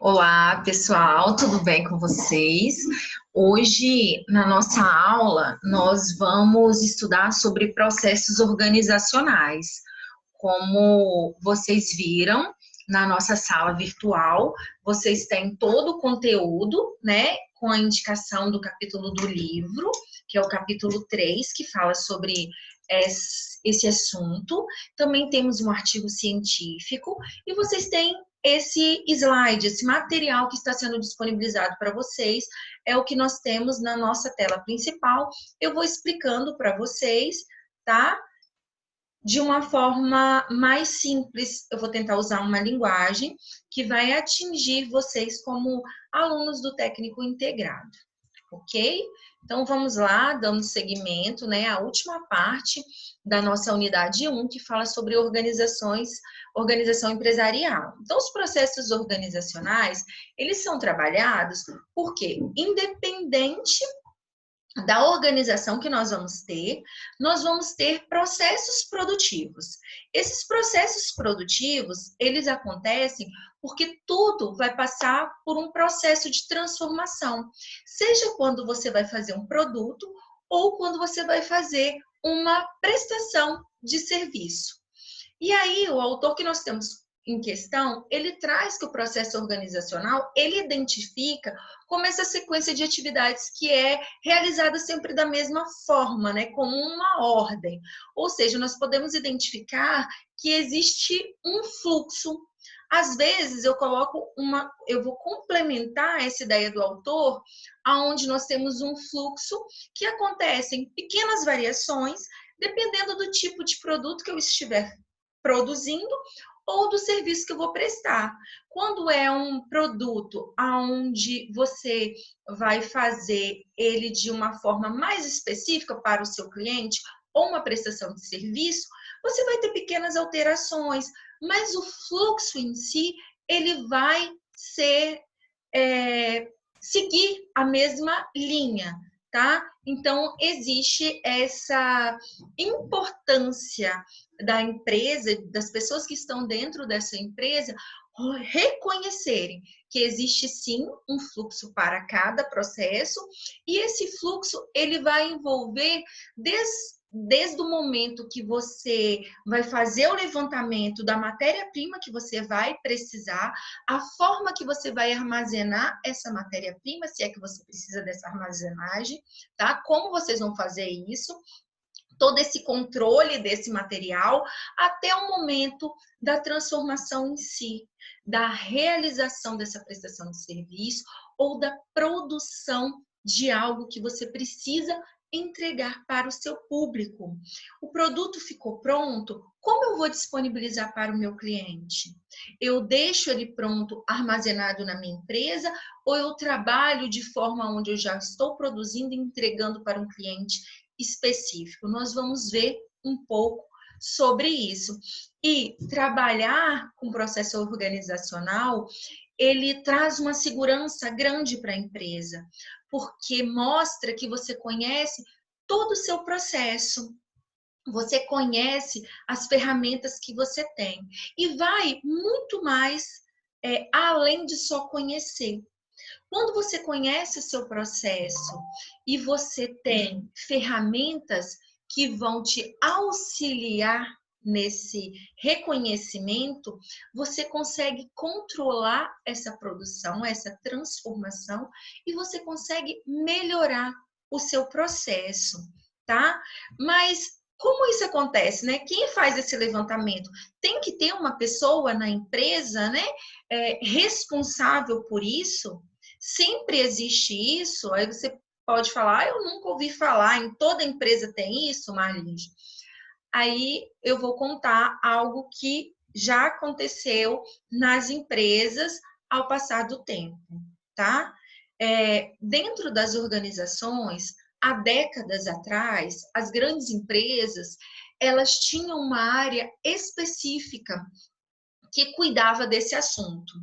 Olá, pessoal, tudo bem com vocês? Hoje, na nossa aula, nós vamos estudar sobre processos organizacionais. Como vocês viram na nossa sala virtual, vocês têm todo o conteúdo, né, com a indicação do capítulo do livro, que é o capítulo 3, que fala sobre esse assunto. Também temos um artigo científico e vocês têm esse slide, esse material que está sendo disponibilizado para vocês, é o que nós temos na nossa tela principal. Eu vou explicando para vocês, tá? De uma forma mais simples, eu vou tentar usar uma linguagem que vai atingir vocês como alunos do técnico integrado, ok? Então, vamos lá, dando seguimento, né, à última parte da nossa unidade 1, que fala sobre organização empresarial. Então, os processos organizacionais, eles são trabalhados porque, independente da organização que nós vamos ter processos produtivos. Esses processos produtivos, eles acontecem porque tudo vai passar por um processo de transformação, seja quando você vai fazer um produto ou quando você vai fazer uma prestação de serviço. E aí, o autor que nós temos em questão, ele traz que o processo organizacional, ele identifica como essa sequência de atividades que é realizada sempre da mesma forma, né, como uma ordem. Ou seja, nós podemos identificar que existe um fluxo. Às vezes eu vou complementar essa ideia do autor, aonde nós temos um fluxo que acontece em pequenas variações, dependendo do tipo de produto que eu estiver produzindo ou do serviço que eu vou prestar. Quando é um produto onde você vai fazer ele de uma forma mais específica para o seu cliente ou uma prestação de serviço, você vai ter pequenas alterações, mas o fluxo em si, ele vai seguir a mesma linha, tá? Então, existe essa importância da empresa, das pessoas que estão dentro dessa empresa, reconhecerem que existe sim um fluxo para cada processo e esse fluxo ele vai envolver desde o momento que você vai fazer o levantamento da matéria-prima que você vai precisar, a forma que você vai armazenar essa matéria-prima, se é que você precisa dessa armazenagem, tá? Como vocês vão fazer isso? Todo esse controle desse material até o momento da transformação em si, da realização dessa prestação de serviço ou da produção de algo que você precisa entregar para o seu público. O produto ficou pronto, como eu vou disponibilizar para o meu cliente? Eu deixo ele pronto, armazenado na minha empresa, ou eu trabalho de forma onde eu já estou produzindo e entregando para um cliente específico? Nós vamos ver um pouco sobre isso. E trabalhar com processo organizacional, ele traz uma segurança grande para a empresa, porque mostra que você conhece todo o seu processo, você conhece as ferramentas que você tem e vai muito mais além de só conhecer. Quando você conhece o seu processo e você tem ferramentas que vão te auxiliar nesse reconhecimento, você consegue controlar essa produção, essa transformação e você consegue melhorar o seu processo, tá? Mas como isso acontece, né? Quem faz esse levantamento? Tem que ter uma pessoa na empresa, né? Responsável por isso. Sempre existe isso, aí você pode falar, eu nunca ouvi falar, em toda empresa tem isso, Marlins. Aí eu vou contar algo que já aconteceu nas empresas ao passar do tempo, tá? Dentro das organizações, há décadas atrás, as grandes empresas, elas tinham uma área específica que cuidava desse assunto,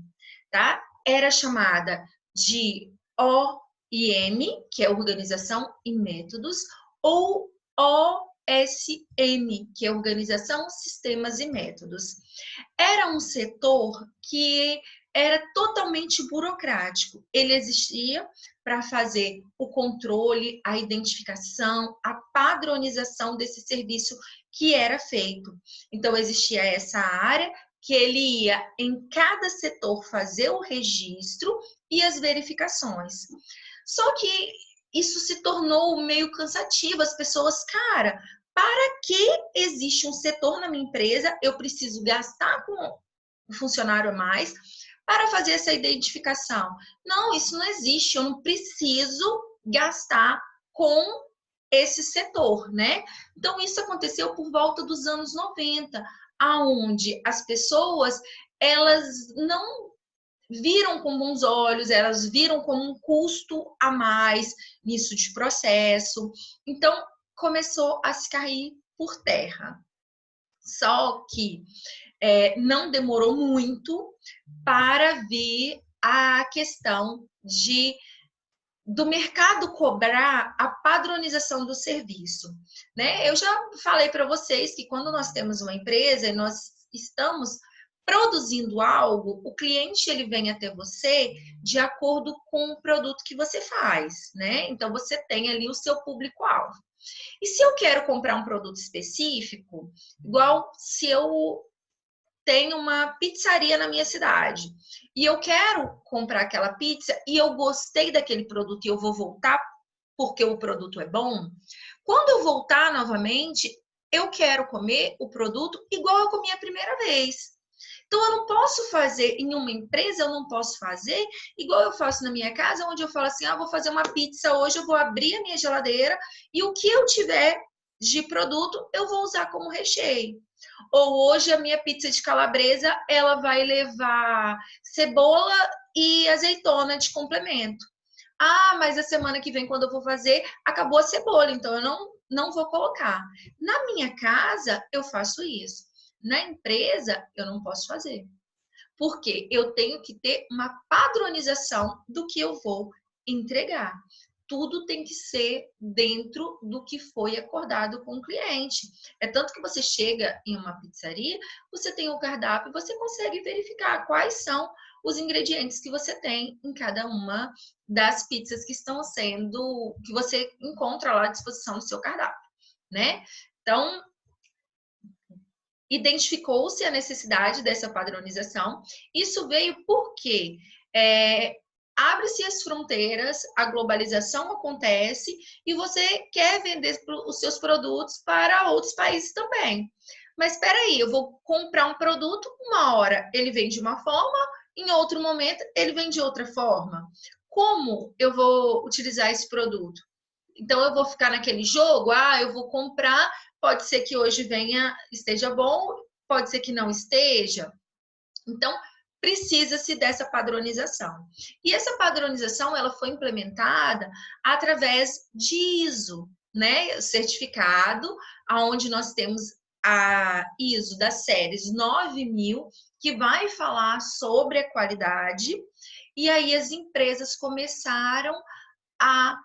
tá? Era chamada de OIM, que é Organização e Métodos, ou OSM, que é Organização, Sistemas e Métodos. Era um setor que era totalmente burocrático. Ele existia para fazer o controle, a identificação, a padronização desse serviço que era feito. Então, existia essa área que ele ia em cada setor fazer o registro e as verificações. Só que isso se tornou meio cansativo. As pessoas, cara, para que existe um setor na minha empresa? Eu preciso gastar com um funcionário a mais para fazer essa identificação. Não, isso não existe. Eu não preciso gastar com esse setor, né? Então, isso aconteceu por volta dos anos 90, aonde as pessoas, elas não viram com bons olhos, elas viram como um custo a mais nisso de processo. Então, começou a se cair por terra. Só que não demorou muito para vir a questão do mercado cobrar a padronização do serviço, né? Eu já falei para vocês que quando nós temos uma empresa e nós estamos produzindo algo, o cliente ele vem até você de acordo com o produto que você faz, né? Então você tem ali o seu público-alvo. E se eu quero comprar um produto específico, igual se eu tenho uma pizzaria na minha cidade e eu quero comprar aquela pizza e eu gostei daquele produto e eu vou voltar porque o produto é bom, quando eu voltar novamente, eu quero comer o produto igual eu comi a primeira vez. Então, eu não posso fazer em uma empresa, eu não posso fazer igual eu faço na minha casa, onde eu falo assim, vou fazer uma pizza hoje, eu vou abrir a minha geladeira e o que eu tiver de produto, eu vou usar como recheio. Ou hoje a minha pizza de calabresa, ela vai levar cebola e azeitona de complemento. Mas a semana que vem, quando eu vou fazer, acabou a cebola, então eu não vou colocar. Na minha casa, eu faço isso. Na empresa, eu não posso fazer. Porque eu tenho que ter uma padronização do que eu vou entregar. Tudo tem que ser dentro do que foi acordado com o cliente. É tanto que você chega em uma pizzaria, você tem o cardápio, você consegue verificar quais são os ingredientes que você tem em cada uma das pizzas que estão sendo, que você encontra lá à disposição no seu cardápio, né? Então, identificou-se a necessidade dessa padronização. Isso veio porque abre-se as fronteiras, a globalização acontece e você quer vender os seus produtos para outros países também. Mas espera aí, eu vou comprar um produto, uma hora ele vem de uma forma, em outro momento ele vem de outra forma. Como eu vou utilizar esse produto? Então, eu vou ficar naquele jogo, eu vou comprar, pode ser que hoje esteja bom, pode ser que não esteja. Então, precisa-se dessa padronização. E essa padronização, ela foi implementada através de ISO, né? Certificado, onde nós temos a ISO das séries 9000, que vai falar sobre a qualidade, e aí as empresas começaram a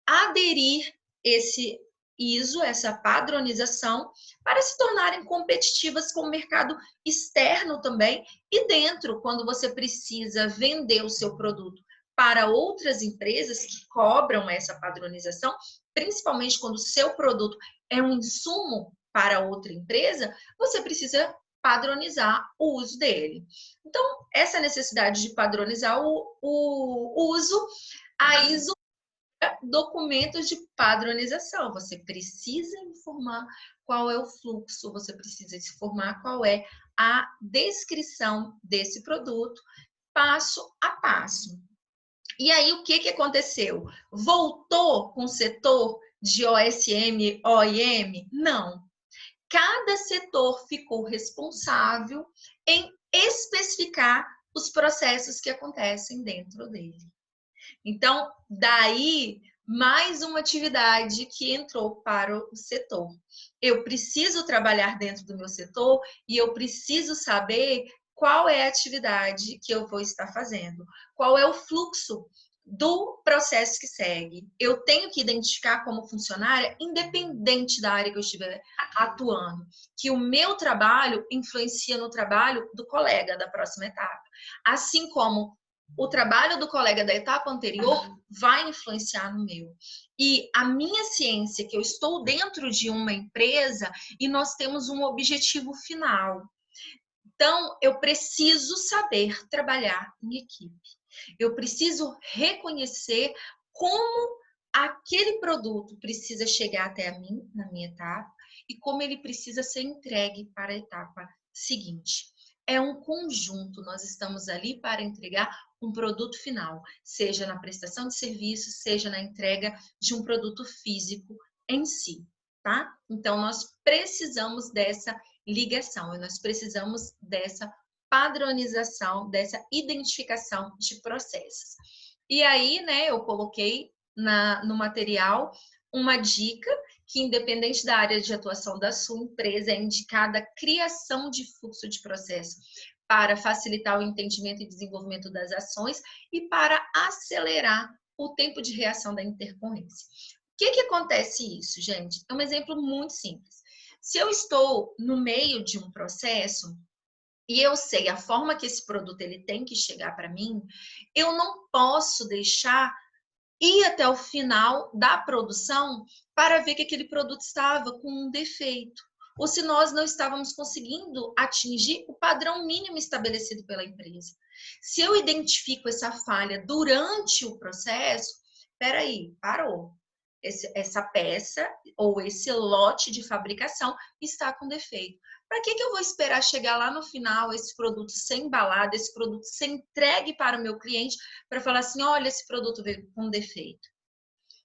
aderir esse ISO, essa padronização, para se tornarem competitivas com o mercado externo também e dentro, quando você precisa vender o seu produto para outras empresas que cobram essa padronização, principalmente quando o seu produto é um insumo para outra empresa, você precisa padronizar o uso dele. Então, essa necessidade de padronizar o uso, a ISO documentos de padronização. Você precisa informar qual é o fluxo, você precisa informar qual é a descrição desse produto, passo a passo. E aí, o que aconteceu? Voltou com o setor de OSM, OIM? Não. Cada setor ficou responsável em especificar os processos que acontecem dentro dele. Então, daí, mais uma atividade que entrou para o setor. Eu preciso trabalhar dentro do meu setor e eu preciso saber qual é a atividade que eu vou estar fazendo, qual é o fluxo do processo que segue. Eu tenho que identificar como funcionária, independente da área que eu estiver atuando, que o meu trabalho influencia no trabalho do colega da próxima etapa. Assim como o trabalho do colega da etapa anterior vai influenciar no meu. E a minha ciência, que eu estou dentro de uma empresa e nós temos um objetivo final. Então, eu preciso saber trabalhar em equipe. Eu preciso reconhecer como aquele produto precisa chegar até a mim, na minha etapa, e como ele precisa ser entregue para a etapa seguinte. É um conjunto, nós estamos ali para entregar um produto final, seja na prestação de serviço, seja na entrega de um produto físico em si, tá? Então, nós precisamos dessa ligação e nós precisamos dessa padronização, dessa identificação de processos. E aí, né, eu coloquei no material uma dica que, independente da área de atuação da sua empresa, é indicada a criação de fluxo de processo para facilitar o entendimento e desenvolvimento das ações e para acelerar o tempo de reação da intercorrência. O que acontece isso, gente? É um exemplo muito simples. Se eu estou no meio de um processo e eu sei a forma que esse produto ele tem que chegar para mim, eu não posso deixar ir até o final da produção para ver que aquele produto estava com um defeito, ou se nós não estávamos conseguindo atingir o padrão mínimo estabelecido pela empresa. Se eu identifico essa falha durante o processo, peraí, parou. Essa peça ou esse lote de fabricação está com defeito. Para que eu vou esperar chegar lá no final, esse produto ser embalado, esse produto ser entregue para o meu cliente, para falar assim, olha, esse produto veio com defeito.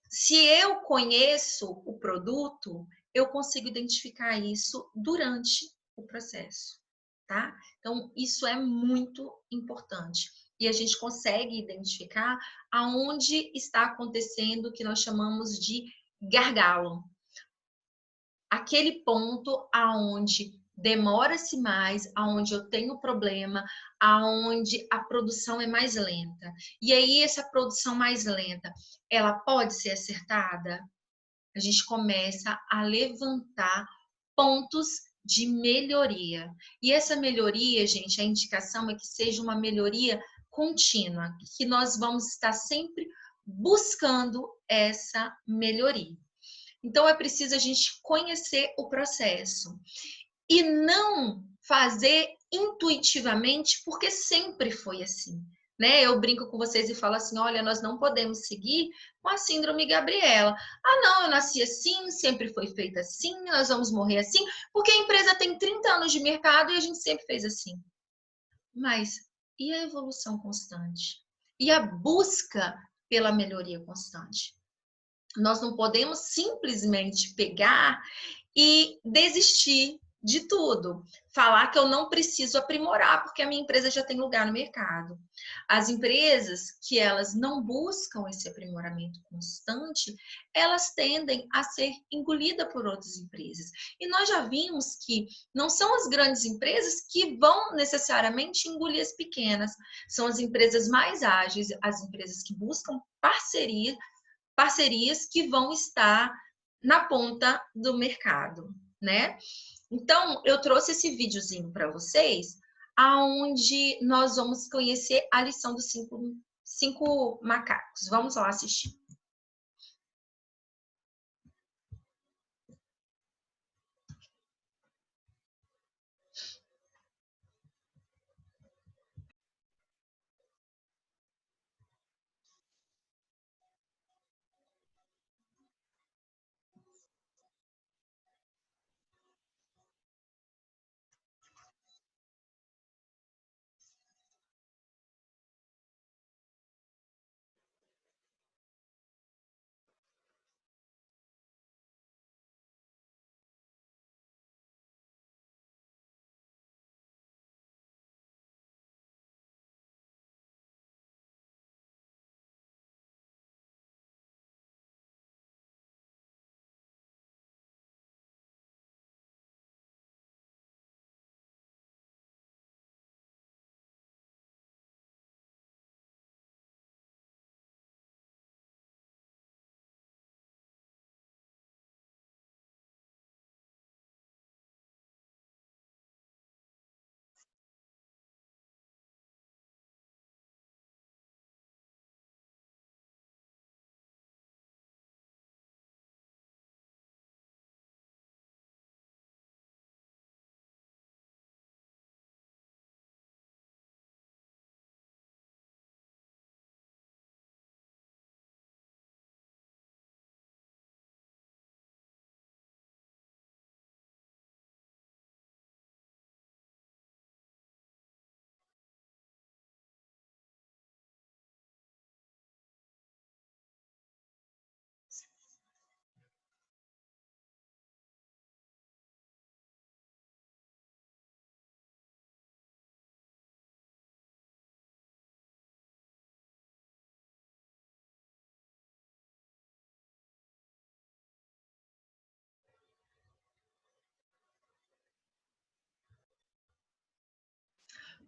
Se eu conheço o produto, eu consigo identificar isso durante o processo, tá? Então, isso é muito importante. E a gente consegue identificar aonde está acontecendo o que nós chamamos de gargalo. Aquele ponto aonde demora-se mais, aonde eu tenho problema, aonde a produção é mais lenta. E aí essa produção mais lenta, ela pode ser acertada? A gente começa a levantar pontos de melhoria. E essa melhoria, gente, a indicação é que seja uma melhoria contínua, que nós vamos estar sempre buscando essa melhoria. Então, é preciso a gente conhecer o processo e não fazer intuitivamente, porque sempre foi assim. Né? Eu brinco com vocês e falo assim: olha, nós não podemos seguir com a síndrome Gabriela. Ah, não, eu nasci assim, sempre foi feita assim, nós vamos morrer assim, porque a empresa tem 30 anos de mercado e a gente sempre fez assim. Mas e a evolução constante? E a busca pela melhoria constante? Nós não podemos simplesmente pegar e desistir de tudo. Falar que eu não preciso aprimorar porque a minha empresa já tem lugar no mercado. As empresas que elas não buscam esse aprimoramento constante, elas tendem a ser engolidas por outras empresas. E nós já vimos que não são as grandes empresas que vão necessariamente engolir as pequenas, são as empresas mais ágeis, as empresas que buscam parcerias que vão estar na ponta do mercado, né? Então, eu trouxe esse videozinho para vocês, aonde nós vamos conhecer a lição dos cinco macacos. Vamos lá assistir.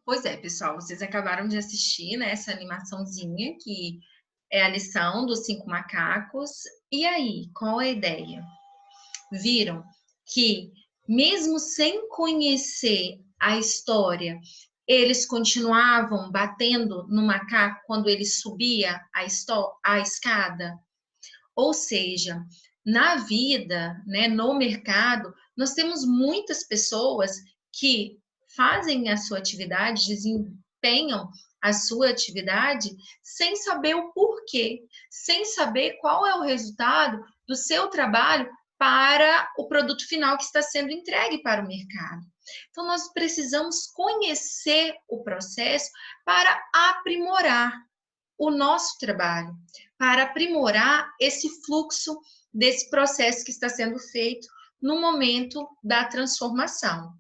Pois é, pessoal, vocês acabaram de assistir, né, essa animaçãozinha que é a lição dos 5 macacos. E aí, qual é a ideia? Viram que, mesmo sem conhecer a história, eles continuavam batendo no macaco quando ele subia a escada? Ou seja, na vida, né, no mercado, nós temos muitas pessoas que fazem a sua atividade, desempenham a sua atividade sem saber o porquê, sem saber qual é o resultado do seu trabalho para o produto final que está sendo entregue para o mercado. Então, nós precisamos conhecer o processo para aprimorar o nosso trabalho, para aprimorar esse fluxo desse processo que está sendo feito no momento da transformação,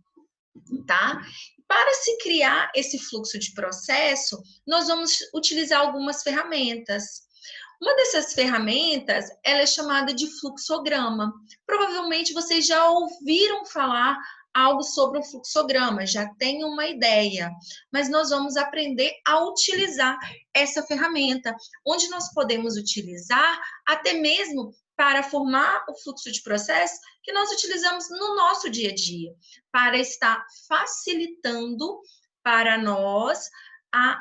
tá? Para se criar esse fluxo de processo, nós vamos utilizar algumas ferramentas. Uma dessas ferramentas, ela é chamada de fluxograma. Provavelmente vocês já ouviram falar algo sobre um fluxograma, já tem uma ideia, mas nós vamos aprender a utilizar essa ferramenta, onde nós podemos utilizar até mesmo para formar o fluxo de processo que nós utilizamos no nosso dia a dia, para estar facilitando para nós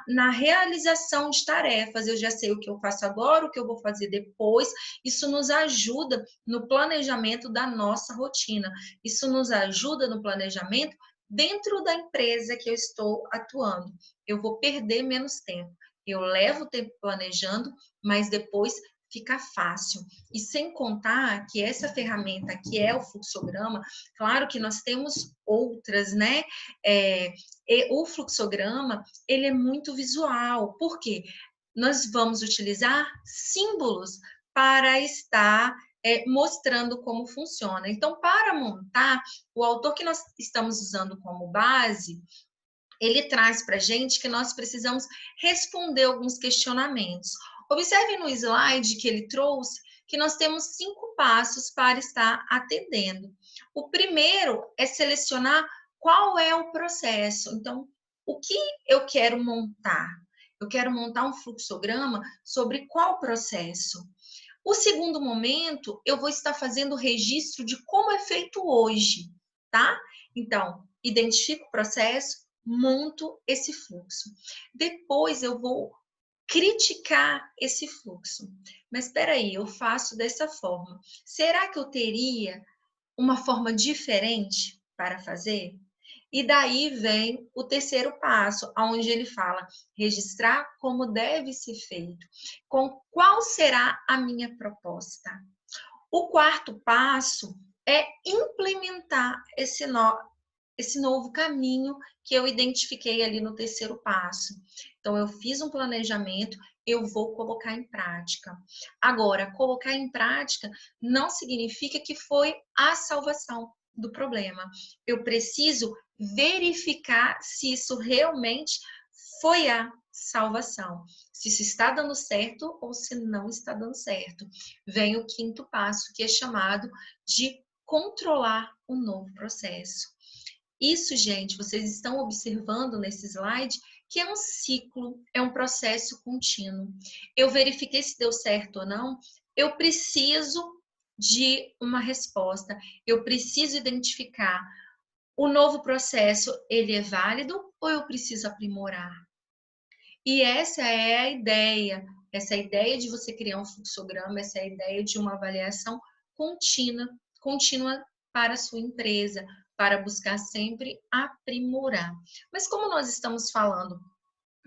na realização de tarefas. Eu já sei o que eu faço agora, o que eu vou fazer depois. Isso nos ajuda no planejamento da nossa rotina. Isso nos ajuda no planejamento dentro da empresa que eu estou atuando. Eu vou perder menos tempo. Eu levo tempo planejando, mas depois fica fácil. E sem contar que essa ferramenta que é o fluxograma, claro que nós temos outras, né? O fluxograma, ele é muito visual. Por quê? Nós vamos utilizar símbolos para estar mostrando como funciona. Então, para montar, o autor que nós estamos usando como base, ele traz para a gente que nós precisamos responder alguns questionamentos. Observe no slide que ele trouxe que nós temos 5 passos para estar atendendo. O primeiro é selecionar qual é o processo. Então, o que eu quero montar? Eu quero montar um fluxograma sobre qual processo? O segundo momento, eu vou estar fazendo o registro de como é feito hoje, tá? Então, identifico o processo, monto esse fluxo. Depois eu vou criticar esse fluxo. Mas espera aí, eu faço dessa forma. Será que eu teria uma forma diferente para fazer? E daí vem o terceiro passo, onde ele fala registrar como deve ser feito, com qual será a minha proposta. O quarto passo é implementar esse novo caminho que eu identifiquei ali no terceiro passo. Então, eu fiz um planejamento, eu vou colocar em prática. Agora, colocar em prática não significa que foi a salvação do problema. Eu preciso verificar se isso realmente foi a salvação. Se isso está dando certo ou se não está dando certo. Vem o quinto passo, que é chamado de controlar o novo processo. Isso, gente, vocês estão observando nesse slide que é um ciclo, é um processo contínuo. Eu verifiquei se deu certo ou não, eu preciso de uma resposta, eu preciso identificar o novo processo, ele é válido ou eu preciso aprimorar? E essa é a ideia, essa é a ideia de você criar um fluxograma, essa é a ideia de uma avaliação contínua para a sua empresa, para buscar sempre aprimorar. Mas como nós estamos falando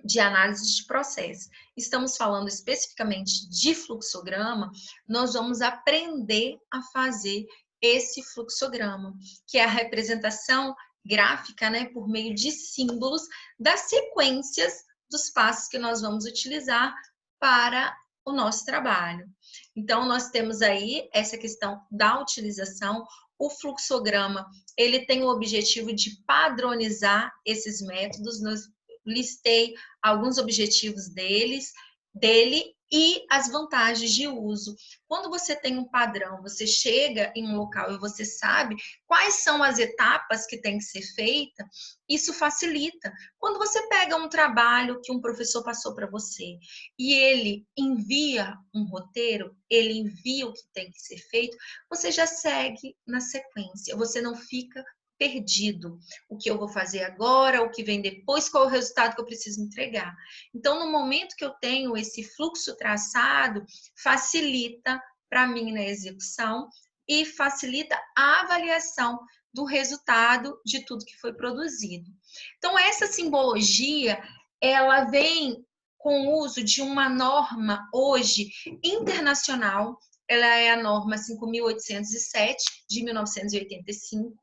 de análise de processo, estamos falando especificamente de fluxograma, nós vamos aprender a fazer esse fluxograma, que é a representação gráfica, né, por meio de símbolos das sequências dos passos que nós vamos utilizar para o nosso trabalho. Então, nós temos aí essa questão da utilização. O fluxograma, ele tem o objetivo de padronizar esses métodos. Nós listei alguns objetivos dele e as vantagens de uso. Quando você tem um padrão, você chega em um local e você sabe quais são as etapas que tem que ser feita, isso facilita. Quando você pega um trabalho que um professor passou para você e ele envia um roteiro, ele envia o que tem que ser feito, você já segue na sequência, você não fica perdido. O que eu vou fazer agora, o que vem depois, qual é o resultado que eu preciso entregar. Então, no momento que eu tenho esse fluxo traçado, facilita para mim na execução e facilita a avaliação do resultado de tudo que foi produzido. Então, essa simbologia, ela vem com o uso de uma norma hoje internacional. Ela é a norma 5.807 de 1985.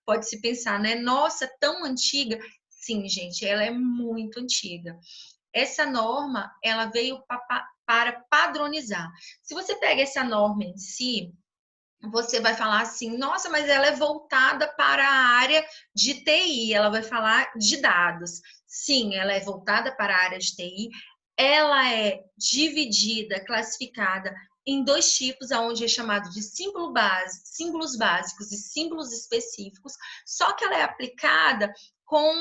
Pode-se pensar, né? Nossa, tão antiga. Sim, gente, ela é muito antiga. Essa norma, ela veio para padronizar. Se você pega essa norma em si, você vai falar assim, nossa, mas ela é voltada para a área de TI, ela vai falar de dados. Sim, ela é voltada para a área de TI, ela é dividida, classificada em dois tipos, onde é chamado de símbolos básicos e símbolos específicos, só que ela é aplicada com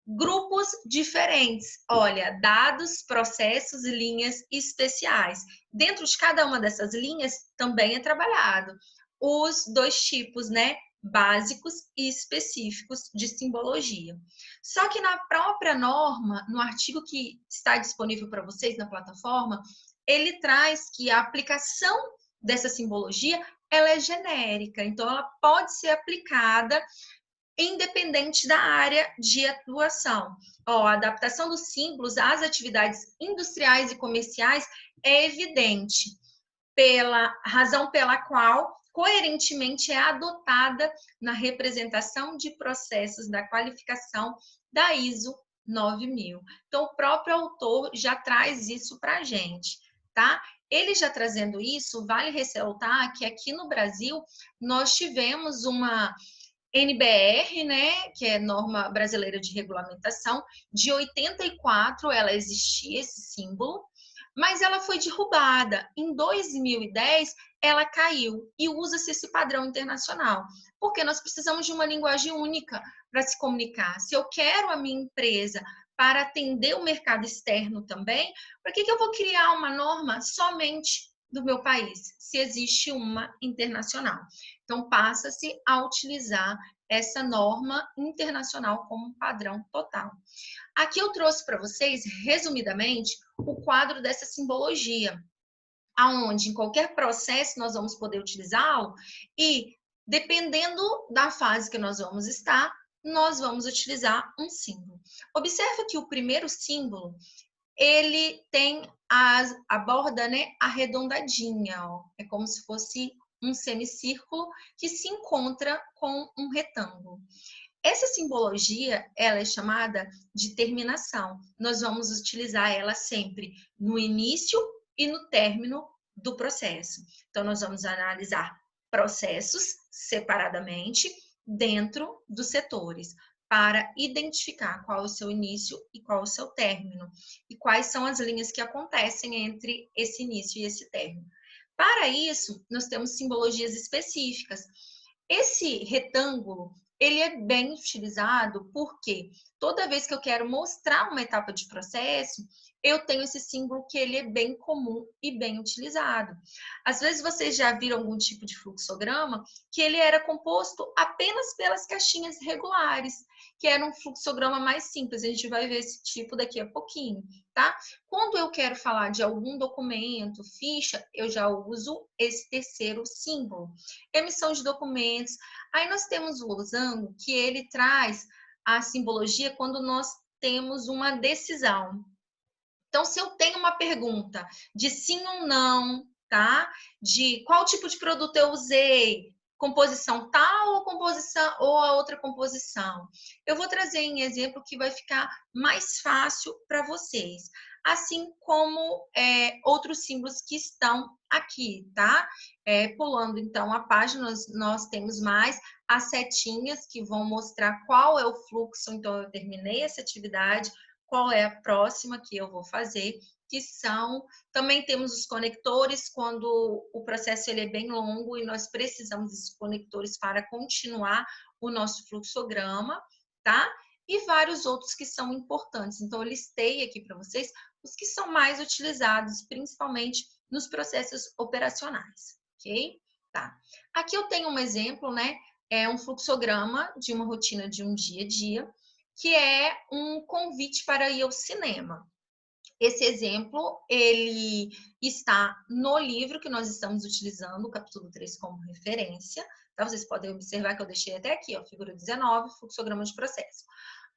grupos diferentes. Olha, dados, processos e linhas especiais. Dentro de cada uma dessas linhas também é trabalhado os dois tipos, né? Básicos e específicos de simbologia. Só que na própria norma, no artigo que está disponível para vocês na plataforma, ele traz que a aplicação dessa simbologia ela é genérica, então ela pode ser aplicada independente da área de atuação. A adaptação dos símbolos às atividades industriais e comerciais é evidente, pela razão pela qual coerentemente é adotada na representação de processos da qualificação da ISO 9000. Então, o próprio autor já traz isso para a gente, tá? Ele já trazendo isso, vale ressaltar que aqui no Brasil nós tivemos uma NBR, né, que é Norma Brasileira de Regulamentação, de 84 ela existia, esse símbolo, mas ela foi derrubada. Em 2010, ela caiu e usa-se esse padrão internacional, porque nós precisamos de uma linguagem única para se comunicar. Se eu quero a minha empresa para atender o mercado externo também, para que eu vou criar uma norma somente do meu país, se existe uma internacional? Então, passa-se a utilizar essa norma internacional como um padrão total. Aqui eu trouxe para vocês, resumidamente, o quadro dessa simbologia, aonde em qualquer processo nós vamos poder utilizá-lo e, dependendo da fase que nós vamos estar, nós vamos utilizar um símbolo. Observa que o primeiro símbolo, ele tem a borda, né, arredondadinha, ó. É como se fosse um semicírculo que se encontra com um retângulo. Essa simbologia, ela é chamada de terminação. Nós vamos utilizar ela sempre no início e no término do processo. Então, nós vamos analisar processos separadamente dentro dos setores, para identificar qual é o seu início e qual é o seu término, e quais são as linhas que acontecem entre esse início e esse término. Para isso, nós temos simbologias específicas. Esse retângulo, ele é bem utilizado porque toda vez que eu quero mostrar uma etapa de processo, eu tenho esse símbolo que ele é bem comum e bem utilizado. Às vezes vocês já viram algum tipo de fluxograma que ele era composto apenas pelas caixinhas regulares, que era um fluxograma mais simples. A gente vai ver esse tipo daqui a pouquinho, tá? Quando eu quero falar de algum documento, ficha, eu já uso esse terceiro símbolo. Emissão de documentos. Aí nós temos o losango, que ele traz a simbologia quando nós temos uma decisão. Então, se eu tenho uma pergunta de sim ou não, tá? De qual tipo de produto eu usei, composição tal ou composição ou a outra composição. Eu vou trazer em exemplo que vai ficar mais fácil para vocês. Assim como outros símbolos que estão aqui, tá? Pulando então a página, nós temos mais as setinhas que vão mostrar qual é o fluxo. Então, eu terminei essa atividade, qual é a próxima que eu vou fazer, que são... Também temos os conectores, quando o processo ele é bem longo e nós precisamos desses conectores para continuar o nosso fluxograma, tá? E vários outros que são importantes. Então, eu listei aqui para vocês os que são mais utilizados, principalmente nos processos operacionais, ok? Tá. Aqui eu tenho um exemplo, né? É um fluxograma de uma rotina de um dia a dia, que é um convite para ir ao cinema. Esse exemplo, ele está no livro que nós estamos utilizando, o capítulo 3 como referência. Tá? Vocês podem observar que eu deixei até aqui, ó, figura 19, fluxograma de processo.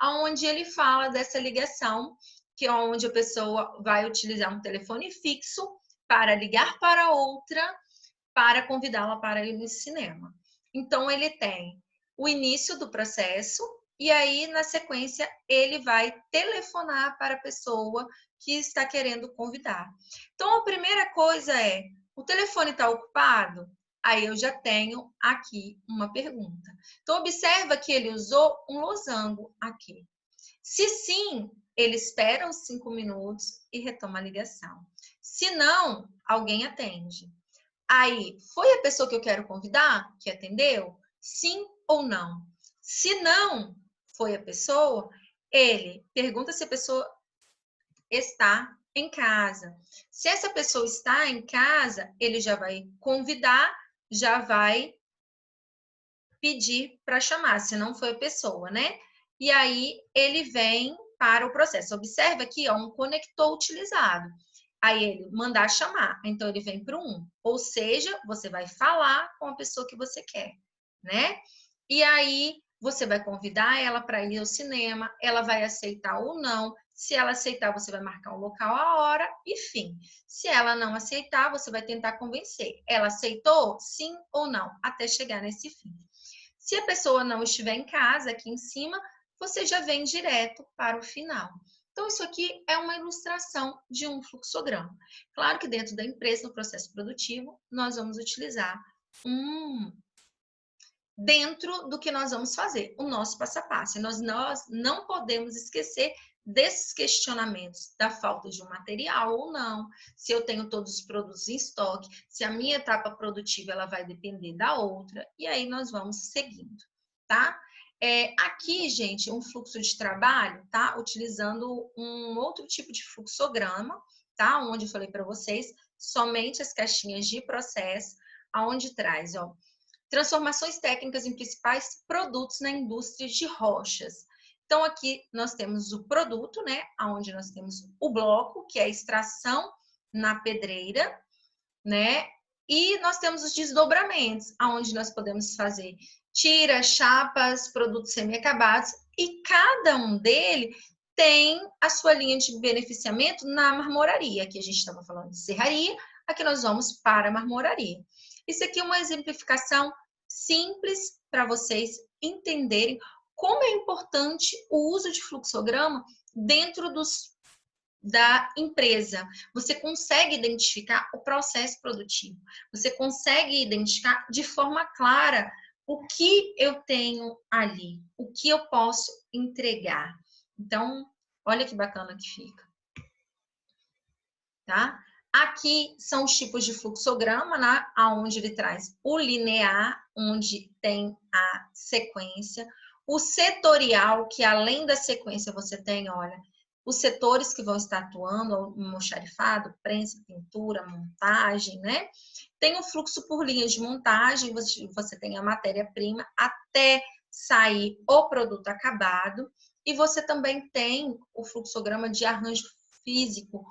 Onde ele fala dessa ligação, que é onde a pessoa vai utilizar um telefone fixo para ligar para outra, para convidá-la para ir no cinema. Então, ele tem o início do processo, e aí, na sequência, ele vai telefonar para a pessoa que está querendo convidar. Então, a primeira coisa é, o telefone está ocupado? Aí eu já tenho aqui uma pergunta. Então, observa que ele usou um losango aqui. Se sim, ele espera uns 5 minutos e retoma a ligação. Se não, alguém atende. Aí, foi a pessoa que eu quero convidar que atendeu? Sim ou não? Se não foi a pessoa, ele pergunta se a pessoa está em casa. Se essa pessoa está em casa, ele já vai convidar, já vai pedir para chamar, se não foi a pessoa, né? E aí ele vem para o processo. Observe aqui, ó, um conector utilizado. Aí ele mandar chamar, então ele vem para o 1. Ou seja, você vai falar com a pessoa que você quer, né? E aí você vai convidar ela para ir ao cinema, ela vai aceitar ou não. Se ela aceitar, você vai marcar o local, a hora e fim. Se ela não aceitar, você vai tentar convencer. Ela aceitou? Sim ou não? Até chegar nesse fim. Se a pessoa não estiver em casa, aqui em cima, você já vem direto para o final. Então, isso aqui é uma ilustração de um fluxograma. Claro que dentro da empresa, no processo produtivo, nós vamos utilizar dentro do que nós vamos fazer, o nosso passo a passo. Nós não podemos esquecer desses questionamentos da falta de um material ou não, se eu tenho todos os produtos em estoque, se a minha etapa produtiva ela vai depender da outra, e aí nós vamos seguindo, tá? Aqui, gente, um fluxo de trabalho, tá? Utilizando um outro tipo de fluxograma, tá? Onde eu falei para vocês, somente as caixinhas de processo, aonde traz, ó, transformações técnicas em principais produtos na indústria de rochas. Então, aqui nós temos o produto, né? Onde nós temos o bloco, que é a extração na pedreira, né? E nós temos os desdobramentos, onde nós podemos fazer tiras, chapas, produtos semi-acabados, e cada um deles tem a sua linha de beneficiamento na marmoraria. Aqui a gente estava falando de serraria, aqui nós vamos para a marmoraria. Isso aqui é uma exemplificação simples para vocês entenderem como é importante o uso de fluxograma dentro da empresa. Você consegue identificar o processo produtivo, você consegue identificar de forma clara o que eu tenho ali, o que eu posso entregar. Então, olha que bacana que fica. Tá? Aqui são os tipos de fluxograma, né? Onde ele traz o linear, onde tem a sequência, o setorial, que além da sequência você tem, olha, os setores que vão estar atuando, almoxarifado, prensa, pintura, montagem, né? Tem o fluxo por linhas de montagem, você tem a matéria-prima até sair o produto acabado, e você também tem o fluxograma de arranjo físico,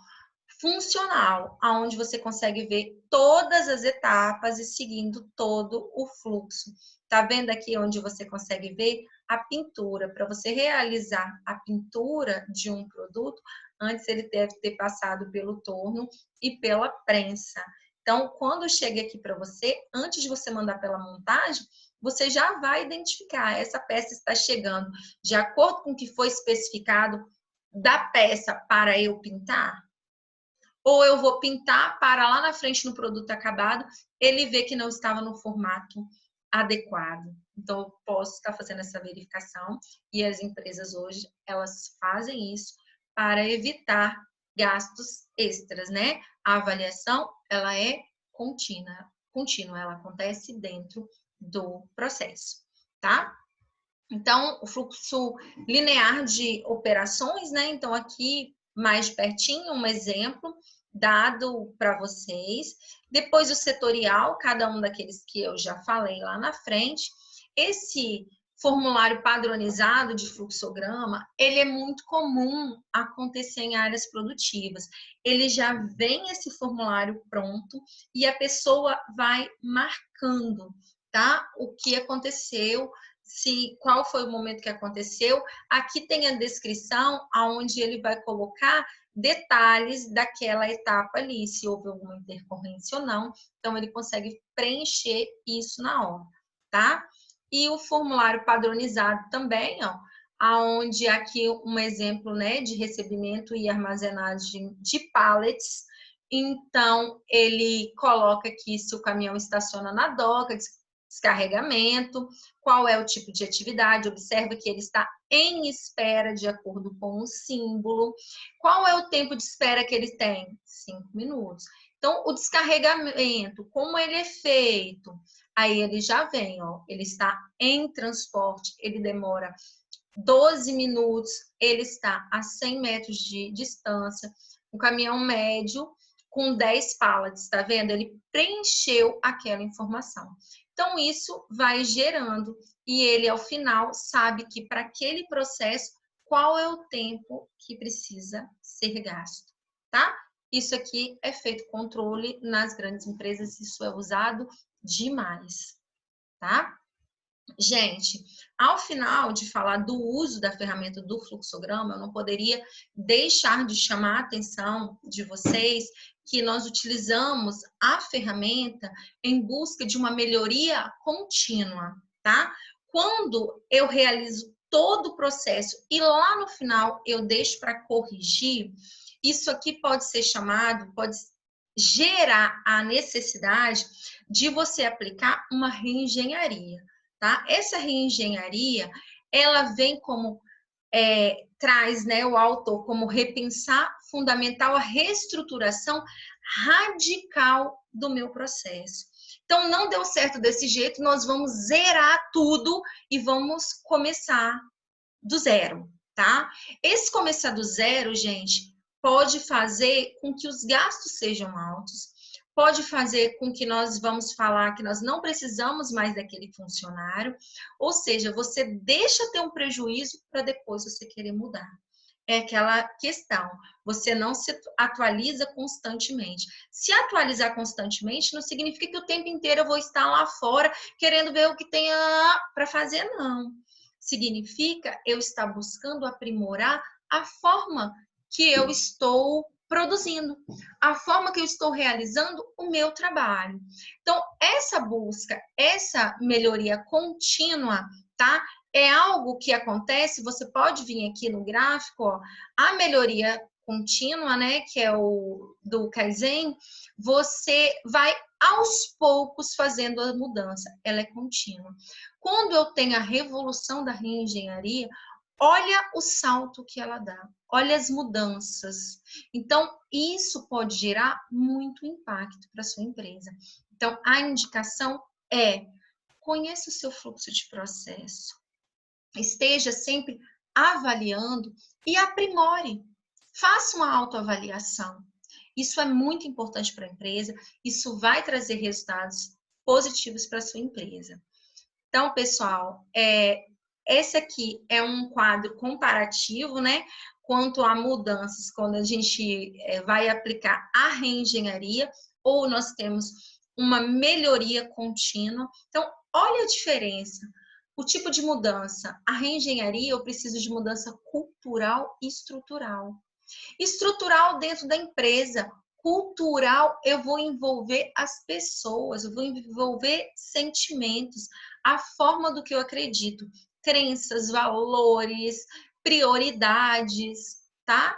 funcional, aonde você consegue ver todas as etapas e seguindo todo o fluxo. Tá vendo aqui onde você consegue ver a pintura? Para você realizar a pintura de um produto, antes ele deve ter passado pelo torno e pela prensa. Então, quando chega aqui para você, antes de você mandar pela montagem, você já vai identificar, essa peça está chegando de acordo com o que foi especificado da peça para eu pintar? Ou eu vou pintar para lá na frente no produto acabado, ele vê que não estava no formato adequado. Então, eu posso estar fazendo essa verificação e as empresas hoje, elas fazem isso para evitar gastos extras, né? A avaliação, ela é contínua, ela acontece dentro do processo, tá? Então, o fluxo linear de operações, né? Então, aqui mais pertinho, um exemplo dado para vocês. Depois, o setorial, cada um daqueles que eu já falei lá na frente. Esse formulário padronizado de fluxograma, ele é muito comum acontecer em áreas produtivas. Ele já vem esse formulário pronto e a pessoa vai marcando, tá? O que aconteceu, qual foi o momento que aconteceu. Aqui tem a descrição onde ele vai colocar detalhes daquela etapa ali, se houve alguma intercorrência ou não. Então, ele consegue preencher isso na hora, tá? E o formulário padronizado também, ó, aonde aqui um exemplo, né, de recebimento e armazenagem de pallets. Então, ele coloca aqui se o caminhão estaciona na doca, descarregamento, qual é o tipo de atividade, observa que ele está em espera de acordo com o símbolo. Qual é o tempo de espera que ele tem? 5 minutos. Então, o descarregamento, como ele é feito? Aí ele já vem, ó, ele está em transporte, ele demora 12 minutos, ele está a 100 metros de distância, um caminhão médio com 10 pallets, tá vendo? Ele preencheu aquela informação. Então, isso vai gerando e ele, ao final, sabe que para aquele processo, qual é o tempo que precisa ser gasto, tá? Isso aqui é feito controle nas grandes empresas, isso é usado demais, tá? Gente, ao final de falar do uso da ferramenta do fluxograma, eu não poderia deixar de chamar a atenção de vocês que nós utilizamos a ferramenta em busca de uma melhoria contínua, tá? Quando eu realizo todo o processo e lá no final eu deixo para corrigir, isso aqui pode ser chamado, pode gerar a necessidade de você aplicar uma reengenharia. Tá? Essa reengenharia, ela vem como, traz, né, o autor como repensar fundamental a reestruturação radical do meu processo. Então, não deu certo desse jeito, nós vamos zerar tudo e vamos começar do zero, tá? Esse começar do zero, gente, pode fazer com que os gastos sejam altos, pode fazer com que nós vamos falar que nós não precisamos mais daquele funcionário, ou seja, você deixa ter um prejuízo para depois você querer mudar. É aquela questão, você não se atualiza constantemente. Se atualizar constantemente não significa que o tempo inteiro eu vou estar lá fora querendo ver o que tem para fazer, não. Significa eu estar buscando aprimorar a forma que eu estou produzindo, a forma que eu estou realizando o meu trabalho. Então, essa busca, essa melhoria contínua, tá? É algo que acontece, você pode vir aqui no gráfico, ó, a melhoria contínua, né, que é o do Kaizen, você vai aos poucos fazendo a mudança, ela é contínua. Quando eu tenho a revolução da reengenharia, olha o salto que ela dá, olha as mudanças. Então, isso pode gerar muito impacto para a sua empresa. Então, a indicação é: conheça o seu fluxo de processo, esteja sempre avaliando e aprimore. Faça uma autoavaliação. Isso é muito importante para a empresa, isso vai trazer resultados positivos para a sua empresa. Então, pessoal, esse aqui é um quadro comparativo, né? Quanto a mudanças, quando a gente vai aplicar a reengenharia, ou nós temos uma melhoria contínua. Então, olha a diferença. O tipo de mudança. A reengenharia, eu preciso de mudança cultural e estrutural. Estrutural dentro da empresa. Cultural, eu vou envolver as pessoas, eu vou envolver sentimentos, a forma do que eu acredito, crenças, valores, prioridades, tá?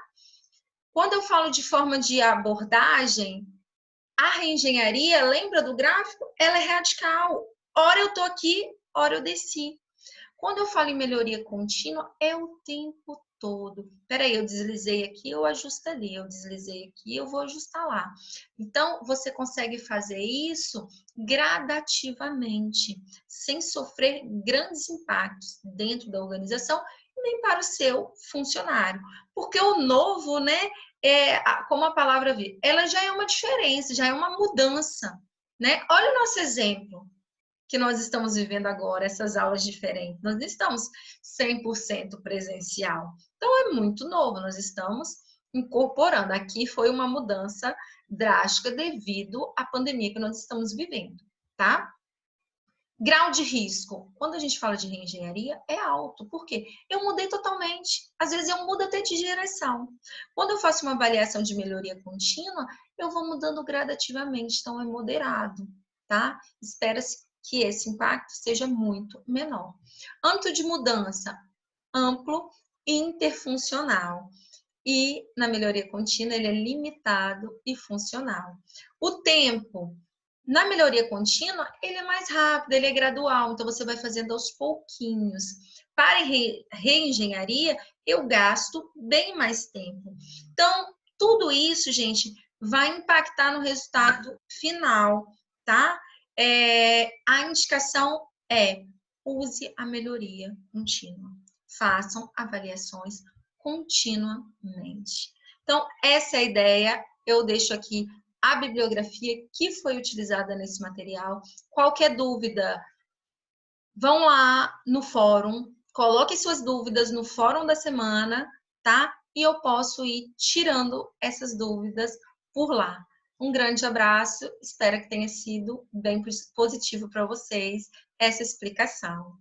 Quando eu falo de forma de abordagem, a reengenharia, lembra do gráfico? Ela é radical. Ora eu tô aqui, ora eu desci. Quando eu falo em melhoria contínua, é o tempo todo. Peraí, eu deslizei aqui, eu ajusto ali. Eu deslizei aqui, eu vou ajustar lá. Então, você consegue fazer isso gradativamente, sem sofrer grandes impactos dentro da organização e nem para o seu funcionário. Porque o novo, né, como a palavra vê, ela já é uma diferença, já é uma mudança, né? Olha o nosso exemplo que nós estamos vivendo agora, essas aulas diferentes. Nós não estamos 100% presencial. Então, é muito novo, nós estamos incorporando. Aqui foi uma mudança drástica devido à pandemia que nós estamos vivendo, tá? Grau de risco. Quando a gente fala de reengenharia, é alto. Por quê? Eu mudei totalmente. Às vezes eu mudo até de direção. Quando eu faço uma avaliação de melhoria contínua, eu vou mudando gradativamente, então é moderado, tá? Espera-se que esse impacto seja muito menor. Âmbito de mudança, amplo e interfuncional. E na melhoria contínua, ele é limitado e funcional. O tempo, na melhoria contínua, ele é mais rápido, ele é gradual, então você vai fazendo aos pouquinhos. Para reengenharia, eu gasto bem mais tempo. Então, tudo isso, gente, vai impactar no resultado final, tá? A indicação é: use a melhoria contínua. Façam avaliações continuamente. Então, essa é a ideia. Eu deixo aqui a bibliografia que foi utilizada nesse material. Qualquer dúvida, vão lá no fórum, coloquem suas dúvidas no fórum da semana, tá? E eu posso ir tirando essas dúvidas por lá. Um grande abraço, espero que tenha sido bem positivo para vocês essa explicação.